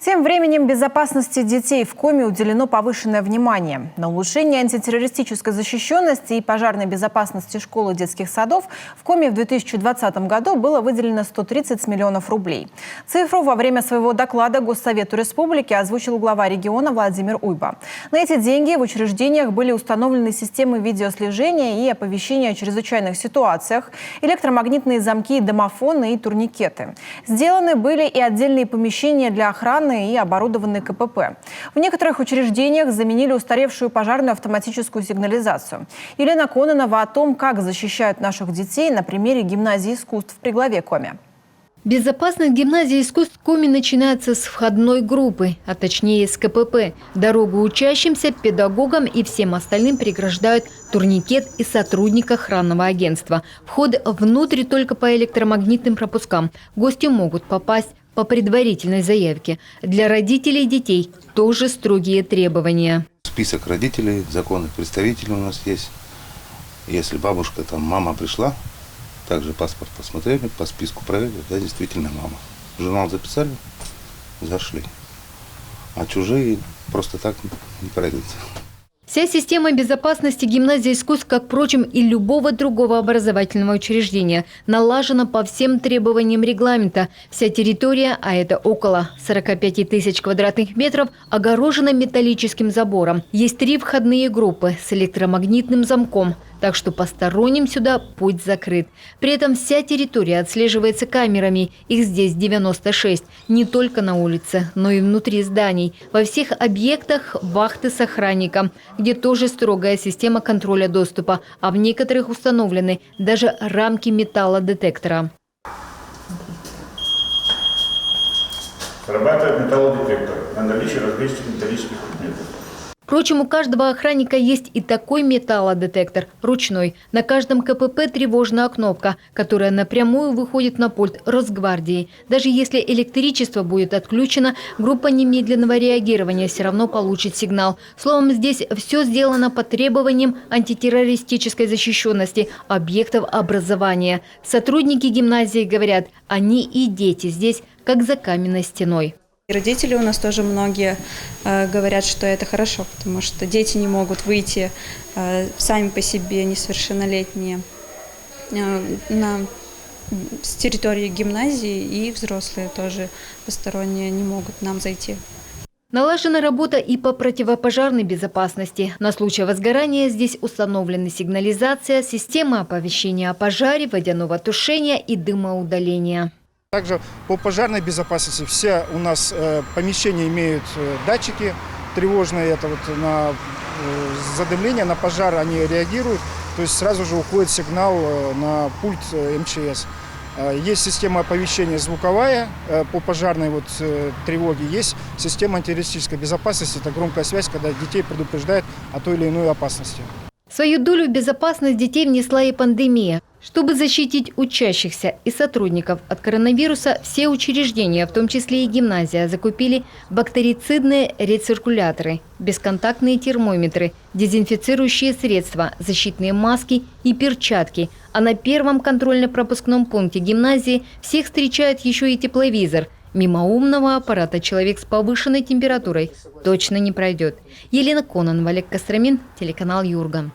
Тем временем безопасности детей в Коми уделено повышенное внимание. На улучшение антитеррористической защищенности и пожарной безопасности школ и детских садов в Коми в 2020 году было выделено 130 миллионов рублей. Цифру во время своего доклада Госсовету Республики озвучил глава региона Владимир Уйба. На эти деньги в учреждениях были установлены системы видеослежения и оповещения о чрезвычайных ситуациях, электромагнитные замки, домофоны и турникеты. Сделаны были и отдельные помещения для охраны и оборудованные КПП. В некоторых учреждениях заменили устаревшую пожарную автоматическую сигнализацию. Елена Кононова о том, как защищают наших детей на примере гимназии искусств при главе Коми. Безопасность гимназии искусств Коми начинается с входной группы, а точнее с КПП. Дорогу учащимся, педагогам и всем остальным преграждают турникет и сотрудник охранного агентства. Вход внутрь только по электромагнитным пропускам. Гости могут попасть по предварительной заявке. Для родителей детей тоже строгие требования. Список родителей, законных представителей у нас есть. Если бабушка, мама пришла, также паспорт посмотрели, по списку проверили, да, действительно мама. Журнал записали, зашли. А чужие просто так не пройдут. Вся система безопасности гимназии искусств, как, впрочем, и любого другого образовательного учреждения, налажена по всем требованиям регламента. Вся территория, а это около 45 тысяч квадратных метров, огорожена металлическим забором. Есть 3 входные группы с электромагнитным замком, так что посторонним сюда путь закрыт. При этом вся территория отслеживается камерами. Их здесь 96. Не только на улице, но и внутри зданий. Во всех объектах вахты с охранником, где тоже строгая система контроля доступа, а в некоторых установлены даже рамки металлодетектора. Срабатывает металлодетектор на наличие различных металлических предметов. Впрочем, у каждого охранника есть и такой металлодетектор, ручной. На каждом КПП тревожная кнопка, которая напрямую выходит на пульт Росгвардии. Даже если электричество будет отключено, группа немедленного реагирования все равно получит сигнал. Словом, здесь все сделано по требованиям антитеррористической защищенности объектов образования. Сотрудники гимназии говорят, они и дети здесь как за каменной стеной. Родители у нас тоже многие говорят, что это хорошо, потому что дети не могут выйти сами по себе, несовершеннолетние, с территории гимназии, и взрослые тоже посторонние не могут нам зайти. Налажена работа и по противопожарной безопасности. На случай возгорания здесь установлены сигнализация, система оповещения о пожаре, водяного тушения и дымоудаления. Также по пожарной безопасности все у нас помещения имеют датчики тревожные, это на задымление, на пожар они реагируют, то есть сразу же уходит сигнал на пульт МЧС. Есть система оповещения звуковая по пожарной тревоге, есть система антитеррористической безопасности, это громкая связь, когда детей предупреждает о той или иной опасности. Свою долю в безопасность детей внесла и пандемия. Чтобы защитить учащихся и сотрудников от коронавируса, все учреждения, в том числе и гимназия, закупили бактерицидные рециркуляторы, бесконтактные термометры, дезинфицирующие средства, защитные маски и перчатки. А на первом контрольно-пропускном пункте гимназии всех встречает еще и тепловизор. Мимо умного аппарата человек с повышенной температурой точно не пройдет. Елена Кононова, Олег Костромин, телеканал Юрган.